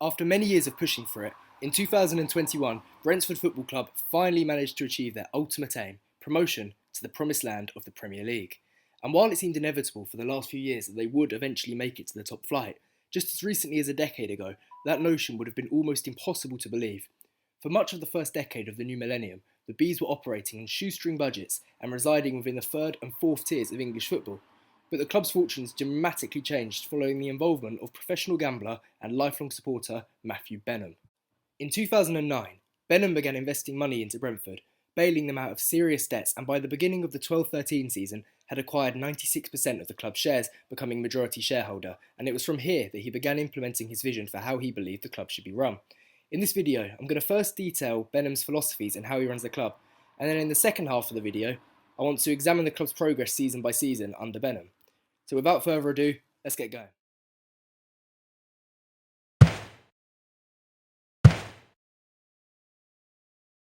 After many years of pushing for it, in 2021, Brentford Football Club finally managed to achieve their ultimate aim, promotion to the promised land of the Premier League. And while it seemed inevitable for the last few years that they would eventually make it to the top flight, just as recently as a decade ago, that notion would have been almost impossible to believe. For much of the first decade of the new millennium, the Bees were operating on shoestring budgets and residing within the third and fourth tiers of English football. But the club's fortunes dramatically changed following the involvement of professional gambler and lifelong supporter Matthew Benham. In 2009, Benham began investing money into Brentford, bailing them out of serious debts, and by the beginning of the 12-13 season had acquired 96% of the club's shares, becoming majority shareholder, and it was from here that he began implementing his vision for how he believed the club should be run. In this video, I'm going to first detail Benham's philosophies and how he runs the club, and then in the second half of the video, I want to examine the club's progress season by season under Benham. So without further ado, let's get going.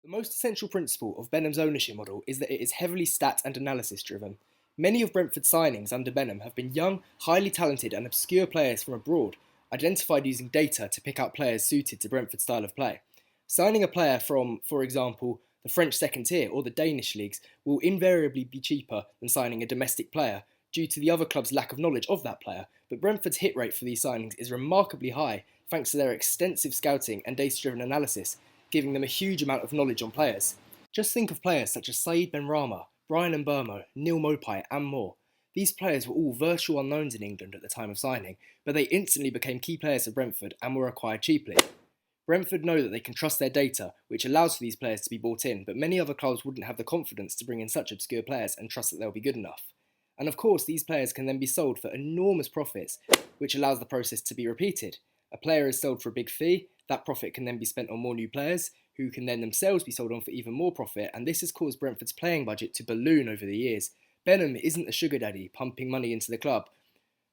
The most essential principle of Benham's ownership model is that it is heavily stat and analysis driven. Many of Brentford's signings under Benham have been young, highly talented and obscure players from abroad, identified using data to pick out players suited to Brentford's style of play. Signing a player from, for example, the French second tier or the Danish leagues will invariably be cheaper than signing a domestic player due to the other club's lack of knowledge of that player, but Brentford's hit rate for these signings is remarkably high thanks to their extensive scouting and data-driven analysis, giving them a huge amount of knowledge on players. Just think of players such as Saeed Benrahma, Brian Mbermo, Neil Mopai and more. These players were all virtual unknowns in England at the time of signing, but they instantly became key players for Brentford and were acquired cheaply. Brentford know that they can trust their data, which allows for these players to be bought in, but many other clubs wouldn't have the confidence to bring in such obscure players and trust that they'll be good enough. And of course, these players can then be sold for enormous profits, which allows the process to be repeated. A player is sold for a big fee, that profit can then be spent on more new players, who can then themselves be sold on for even more profit, and this has caused Brentford's playing budget to balloon over the years. Benham isn't a sugar daddy pumping money into the club,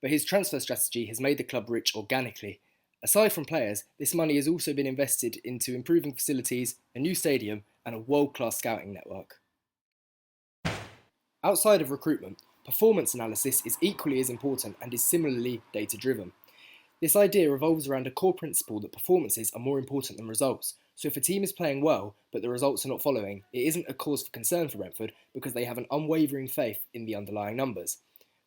but his transfer strategy has made the club rich organically. Aside from players, this money has also been invested into improving facilities, a new stadium, and a world-class scouting network. Outside of recruitment, performance analysis is equally as important and is similarly data-driven. This idea revolves around a core principle that performances are more important than results. So if a team is playing well, but the results are not following, it isn't a cause for concern for Brentford because they have an unwavering faith in the underlying numbers.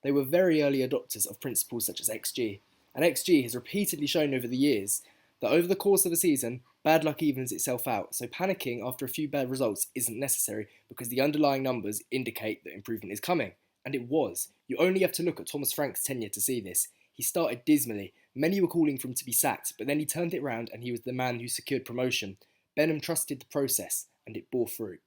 They were very early adopters of principles such as XG, and XG has repeatedly shown over the years that over the course of a season, bad luck evens itself out, so panicking after a few bad results isn't necessary because the underlying numbers indicate that improvement is coming. And it was. You only have to look at Thomas Frank's tenure to see this. He started dismally. Many were calling for him to be sacked, but then he turned it round and he was the man who secured promotion. Benham trusted the process, and it bore fruit.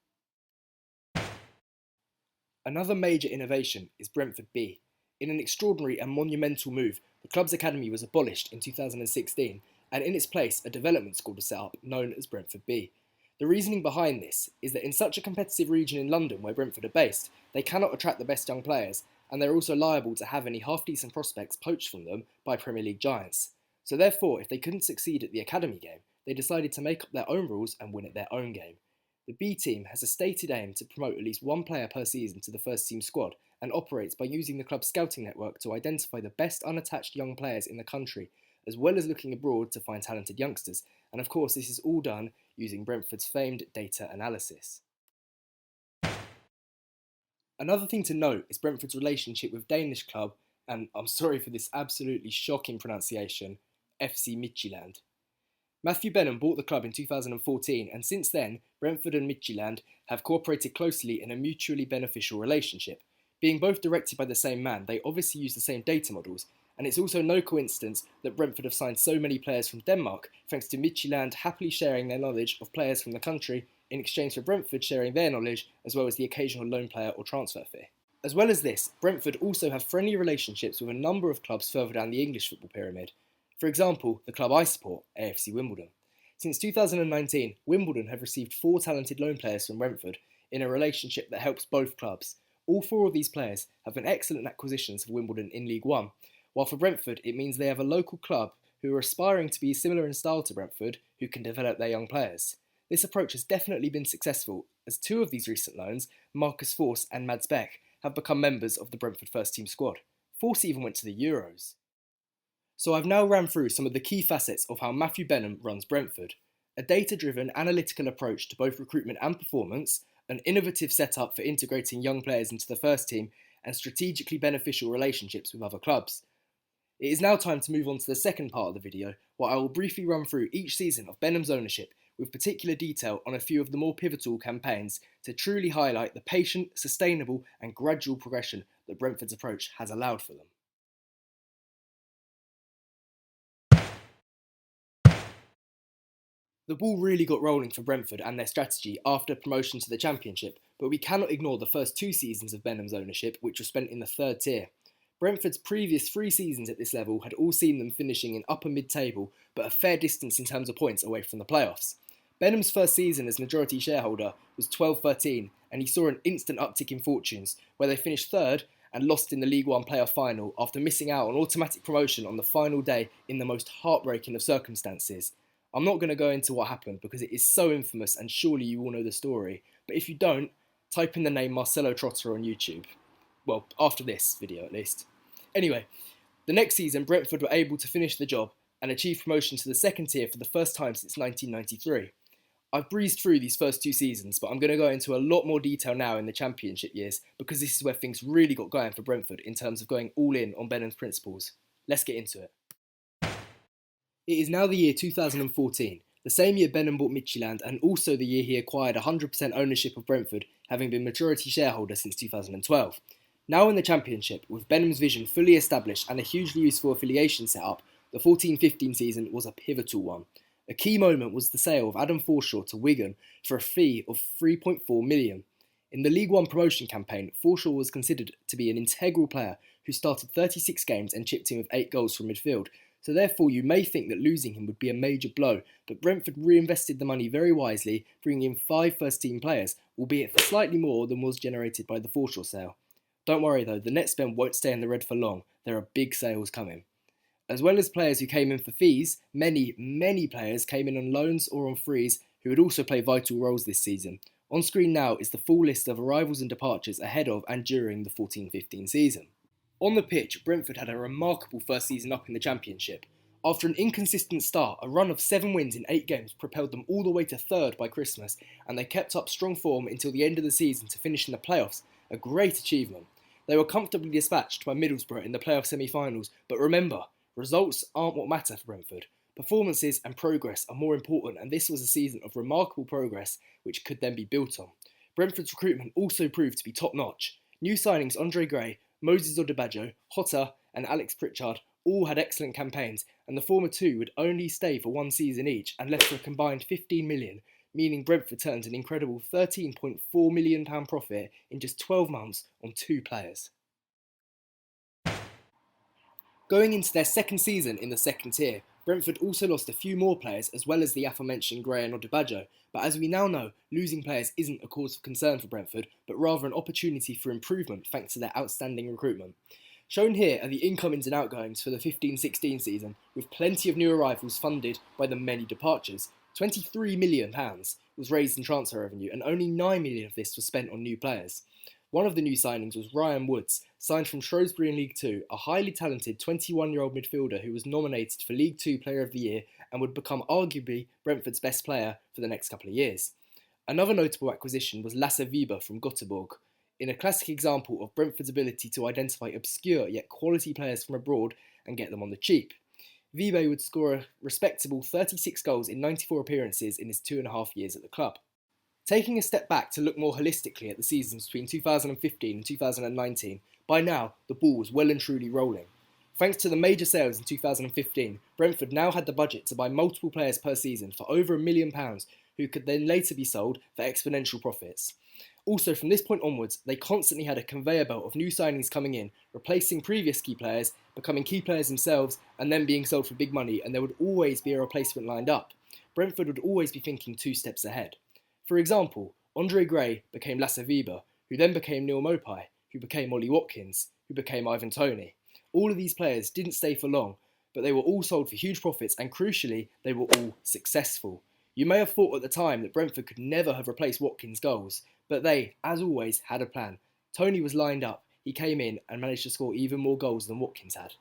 Another major innovation is Brentford B. In an extraordinary and monumental move, the club's academy was abolished in 2016, and in its place a development school was set up known as Brentford B. The reasoning behind this is that in such a competitive region in London where Brentford are based, they cannot attract the best young players, and they're also liable to have any half-decent prospects poached from them by Premier League giants. So therefore, if they couldn't succeed at the academy game, they decided to make up their own rules and win at their own game. The B team has a stated aim to promote at least one player per season to the first team squad and operates by using the club's scouting network to identify the best unattached young players in the country, as well as looking abroad to find talented youngsters. And of course, this is all done using Brentford's famed data analysis. Another thing to note is Brentford's relationship with Danish club, and I'm sorry for this absolutely shocking pronunciation, FC Midtjylland. Matthew Benham bought the club in 2014, and since then, Brentford and Midtjylland have cooperated closely in a mutually beneficial relationship. Being both directed by the same man, they obviously use the same data models, and it's also no coincidence that Brentford have signed so many players from Denmark, thanks to Midtjylland happily sharing their knowledge of players from the country in exchange for Brentford sharing their knowledge, as well as the occasional loan player or transfer fee. As well as this, Brentford also have friendly relationships with a number of clubs further down the English football pyramid. For example, the club I support, AFC Wimbledon. Since 2019, Wimbledon have received 4 talented loan players from Brentford in a relationship that helps both clubs. All 4 of these players have been excellent acquisitions for Wimbledon in League One, while for Brentford it means they have a local club who are aspiring to be similar in style to Brentford who can develop their young players. This approach has definitely been successful, as 2 of these recent loans, Marcus Forss and Mads Beck, have become members of the Brentford first team squad. Forss even went to the Euros. So I've now ran through some of the key facets of how Matthew Benham runs Brentford. A data-driven, analytical approach to both recruitment and performance, an innovative setup for integrating young players into the first team, and strategically beneficial relationships with other clubs. It is now time to move on to the second part of the video, where I will briefly run through each season of Benham's ownership with particular detail on a few of the more pivotal campaigns to truly highlight the patient, sustainable and gradual progression that Brentford's approach has allowed for them. The ball really got rolling for Brentford and their strategy after promotion to the Championship, but we cannot ignore the first 2 seasons of Benham's ownership, which were spent in the 3rd tier. Brentford's previous 3 seasons at this level had all seen them finishing in upper mid-table, but a fair distance in terms of points away from the playoffs. Benham's first season as majority shareholder was 12-13, and he saw an instant uptick in fortunes, where they finished 3rd and lost in the League One playoff final after missing out on automatic promotion on the final day in the most heartbreaking of circumstances. I'm not going to go into what happened because it is so infamous and surely you all know the story, but if you don't, type in the name Marcelo Trotter on YouTube. Well, after this video at least. Anyway, the next season Brentford were able to finish the job and achieve promotion to the 2nd tier for the first time since 1993. I've breezed through these first 2 seasons, but I'm going to go into a lot more detail now in the Championship years because this is where things really got going for Brentford in terms of going all in on Benham's principles. Let's get into it. It is now the year 2014, the same year Benham bought Midtjylland and also the year he acquired 100% ownership of Brentford, having been majority shareholder since 2012. Now in the Championship, with Benham's vision fully established and a hugely useful affiliation set up, the 14-15 season was a pivotal one. A key moment was the sale of Adam Forshaw to Wigan for a fee of £3.4 million. In the League One promotion campaign, Forshaw was considered to be an integral player who started 36 games and chipped in with 8 goals from midfield, so therefore you may think that losing him would be a major blow, but Brentford reinvested the money very wisely, bringing in 5 first-team players, albeit for slightly more than was generated by the Forshaw sale. Don't worry though, the net spend won't stay in the red for long, there are big sales coming. As well as players who came in for fees, many players came in on loans or on frees who would also play vital roles this season. On screen now is the full list of arrivals and departures ahead of and during the 14-15 season. On the pitch, Brentford had a remarkable first season up in the Championship. After an inconsistent start, a run of 7 wins in 8 games propelled them all the way to 3rd by Christmas, and they kept up strong form until the end of the season to finish in the playoffs, a great achievement. They were comfortably dispatched by Middlesbrough in the playoff semi-finals, but remember, results aren't what matter for Brentford. Performances and progress are more important, and this was a season of remarkable progress which could then be built on. Brentford's recruitment also proved to be top-notch. New signings Andre Gray, Moses Odebajo, Hotter and Alex Pritchard all had excellent campaigns, and the former 2 would only stay for 1 season each and left for a combined £15 million, meaning Brentford turned an incredible £13.4 million profit in just 12 months on 2 players. Going into their 2nd season in the 2nd tier, Brentford also lost a few more players as well as the aforementioned Gray and Odebajo, but as we now know, losing players isn't a cause of concern for Brentford, but rather an opportunity for improvement thanks to their outstanding recruitment. Shown here are the incomings and outgoings for the 15-16 season, with plenty of new arrivals funded by the many departures. £23 million was raised in transfer revenue and only £9 million of this was spent on new players. One of the new signings was Ryan Woods, signed from Shrewsbury in League 2, a highly talented 21-year-old midfielder who was nominated for League 2 Player of the Year and would become arguably Brentford's best player for the next couple of years. Another notable acquisition was Lasse Vibe from Göteborg, in a classic example of Brentford's ability to identify obscure yet quality players from abroad and get them on the cheap. Vibe would score a respectable 36 goals in 94 appearances in his 2.5 years at the club. Taking a step back to look more holistically at the seasons between 2015 and 2019, by now the ball was well and truly rolling. Thanks to the major sales in 2015, Brentford now had the budget to buy multiple players per season for over £1 million, who could then later be sold for exponential profits. Also, from this point onwards, they constantly had a conveyor belt of new signings coming in, replacing previous key players, becoming key players themselves, and then being sold for big money, and there would always be a replacement lined up. Brentford would always be thinking 2 steps ahead. For example, Andre Gray became Lasse Vibe, who then became Neil Mopai, who became Ollie Watkins, who became Ivan Toney. All of these players didn't stay for long, but they were all sold for huge profits and crucially, they were all successful. You may have thought at the time that Brentford could never have replaced Watkins' goals, but they, as always, had a plan. Toney was lined up, he came in and managed to score even more goals than Watkins had.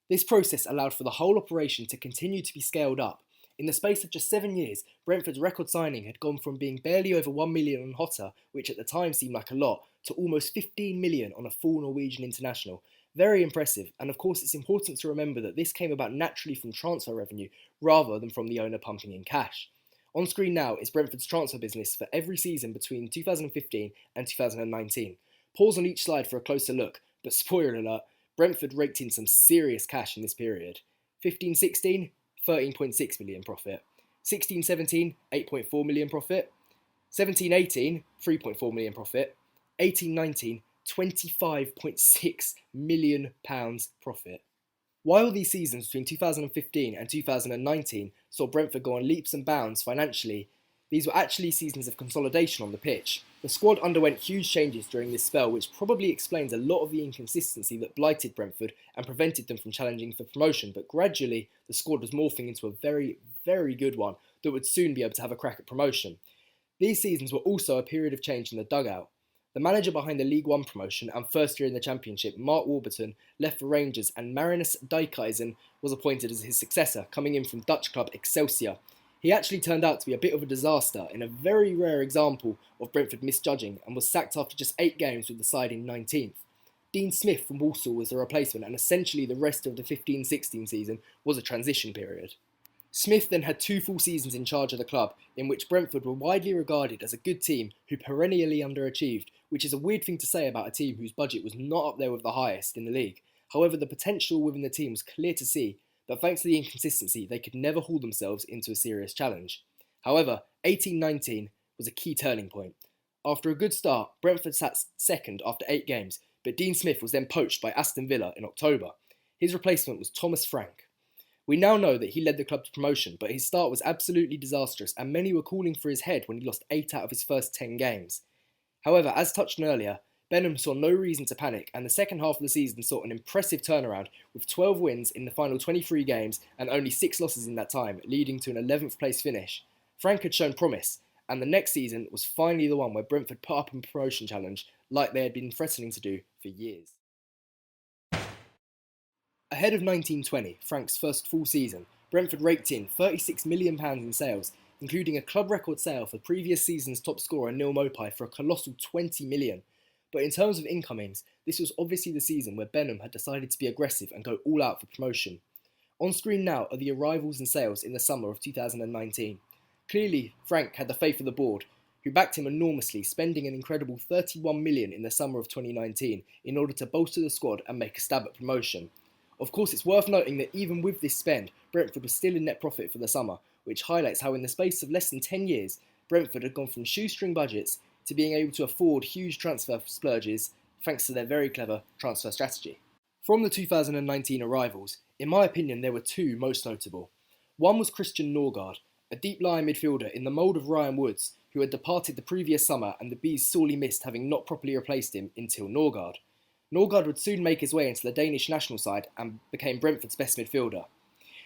This process allowed for the whole operation to continue to be scaled up. In the space of just 7 years, Brentford's record signing had gone from being barely over 1 million on Hotter, which at the time seemed like a lot, to almost 15 million on a full Norwegian international. Very impressive, and of course it's important to remember that this came about naturally from transfer revenue rather than from the owner pumping in cash. On screen now is Brentford's transfer business for every season between 2015 and 2019. Pause on each slide for a closer look, but spoiler alert, Brentford raked in some serious cash in this period. 15-16, 13.6 million profit. 16-17, 8.4 million profit. 17-18, 3.4 million profit. 18-19, £25.6 million profit. While these seasons between 2015 and 2019 saw Brentford go on leaps and bounds financially, these were actually seasons of consolidation on the pitch. The squad underwent huge changes during this spell, which probably explains a lot of the inconsistency that blighted Brentford and prevented them from challenging for promotion, but gradually the squad was morphing into a very, very good one that would soon be able to have a crack at promotion. These seasons were also a period of change in the dugout. The manager behind the League One promotion and first year in the Championship, Mark Warburton, left for Rangers, and Marinus Dijkhuizen was appointed as his successor, coming in from Dutch club Excelsior. He actually turned out to be a bit of a disaster in a very rare example of Brentford misjudging, and was sacked after just 8 games with the side in 19th. Dean Smith from Walsall was the replacement, and essentially the rest of the 15-16 season was a transition period. Smith then had 2 full seasons in charge of the club, in which Brentford were widely regarded as a good team who perennially underachieved, which is a weird thing to say about a team whose budget was not up there with the highest in the league. However, the potential within the team was clear to see, but thanks to the inconsistency, they could never haul themselves into a serious challenge. However, 18-19 was a key turning point. After a good start, Brentford sat second after 8 games, but Dean Smith was then poached by Aston Villa in October. His replacement was Thomas Frank. We now know that he led the club to promotion, but his start was absolutely disastrous, and many were calling for his head when he lost 8 out of his first 10 games. However, as touched on earlier, Benham saw no reason to panic, and the second half of the season saw an impressive turnaround with 12 wins in the final 23 games and only 6 losses in that time, leading to an 11th place finish. Frank had shown promise, and the next season was finally the one where Brentford put up a promotion challenge like they had been threatening to do for years. Ahead of 1920, Frank's first full season, Brentford raked in £36 million in sales, including a club record sale for previous season's top scorer Neil Mopai for a colossal £20 million. But in terms of incomings, this was obviously the season where Benham had decided to be aggressive and go all out for promotion. On screen now are the arrivals and sales in the summer of 2019. Clearly, Frank had the faith of the board, who backed him enormously, spending an incredible £31 million in the summer of 2019 in order to bolster the squad and make a stab at promotion. Of course, it's worth noting that even with this spend, Brentford was still in net profit for the summer, which highlights how in the space of less than 10 years, Brentford had gone from shoestring budgets to being able to afford huge transfer splurges thanks to their very clever transfer strategy. From the 2019 arrivals, in my opinion there were 2 most notable. One was Christian Norgard, a deep-lying midfielder in the mould of Ryan Woods, who had departed the previous summer and the Bees sorely missed having not properly replaced him until Norgard. Norgard would soon make his way into the Danish national side and became Brentford's best midfielder.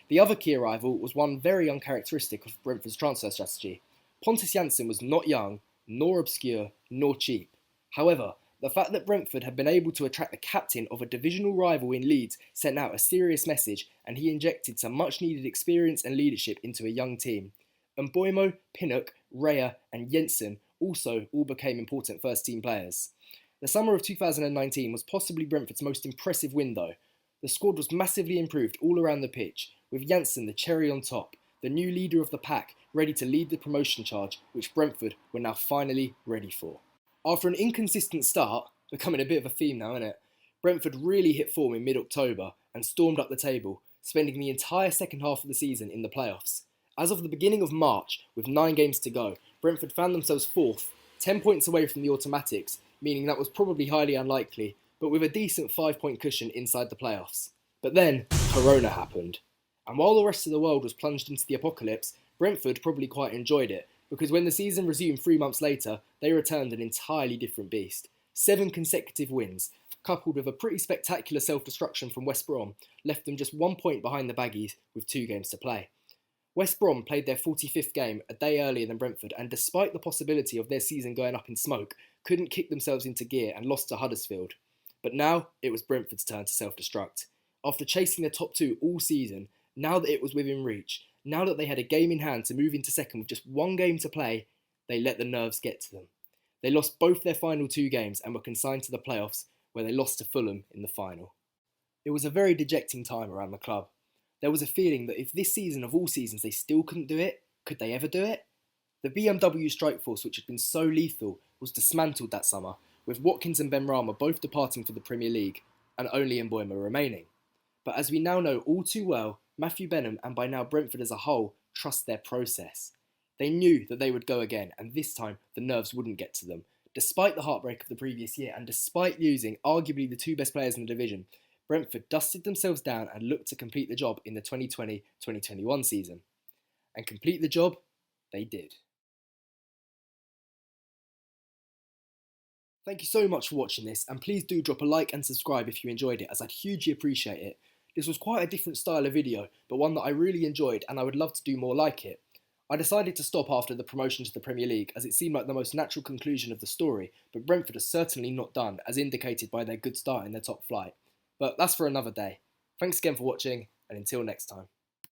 The other key arrival was one very uncharacteristic of Brentford's transfer strategy. Pontus Jansson was not young, nor obscure, nor cheap. However, the fact that Brentford had been able to attract the captain of a divisional rival in Leeds sent out a serious message, and he injected some much needed experience and leadership into a young team. Mboimo, Pinnock, Raya and Jensen also all became important first team players. The summer of 2019 was possibly Brentford's most impressive window. The squad was massively improved all around the pitch, with Janssen the cherry on top, the new leader of the pack, ready to lead the promotion charge, which Brentford were now finally ready for. After an inconsistent start, becoming a bit of a theme now, isn't it? Brentford really hit form in mid-October and stormed up the table, spending the entire second half of the season in the playoffs. As of the beginning of March, with 9 games to go, Brentford found themselves 4th, 10 points away from the automatics, meaning that was probably highly unlikely, but with a decent 5-point cushion inside the playoffs. But then, Corona happened. And while the rest of the world was plunged into the apocalypse, Brentford probably quite enjoyed it, because when the season resumed 3 months later, they returned an entirely different beast. 7 consecutive wins, coupled with a pretty spectacular self-destruction from West Brom, left them just 1 point behind the Baggies with 2 games to play. West Brom played their 45th game a day earlier than Brentford, and despite the possibility of their season going up in smoke, couldn't kick themselves into gear and lost to Huddersfield. But now, it was Brentford's turn to self-destruct. After chasing the top two all season, now that it was within reach, now that they had a game in hand to move into second with just one game to play, they let the nerves get to them. They lost both their final two games and were consigned to the playoffs, where they lost to Fulham in the final. It was a very dejecting time around the club. There was a feeling that if this season of all seasons they still couldn't do it, could they ever do it? The BMW strike force, which had been so lethal, was dismantled that summer, with Watkins and Benrahma both departing for the Premier League, and only Mbeumo remaining. But as we now know all too well, Matthew Benham and by now Brentford as a whole trust their process. They knew that they would go again, and this time the nerves wouldn't get to them. Despite the heartbreak of the previous year, and despite losing arguably the two best players in the division, Brentford dusted themselves down and looked to complete the job in the 2020-2021 season. And complete the job, they did. Thank you so much for watching this, and please do drop a like and subscribe if you enjoyed it, as I'd hugely appreciate it. This was quite a different style of video, but one that I really enjoyed, and I would love to do more like it. I decided to stop after the promotion to the Premier League, as it seemed like the most natural conclusion of the story, but Brentford are certainly not done, as indicated by their good start in their top flight. But that's for another day. Thanks again for watching, and until next time.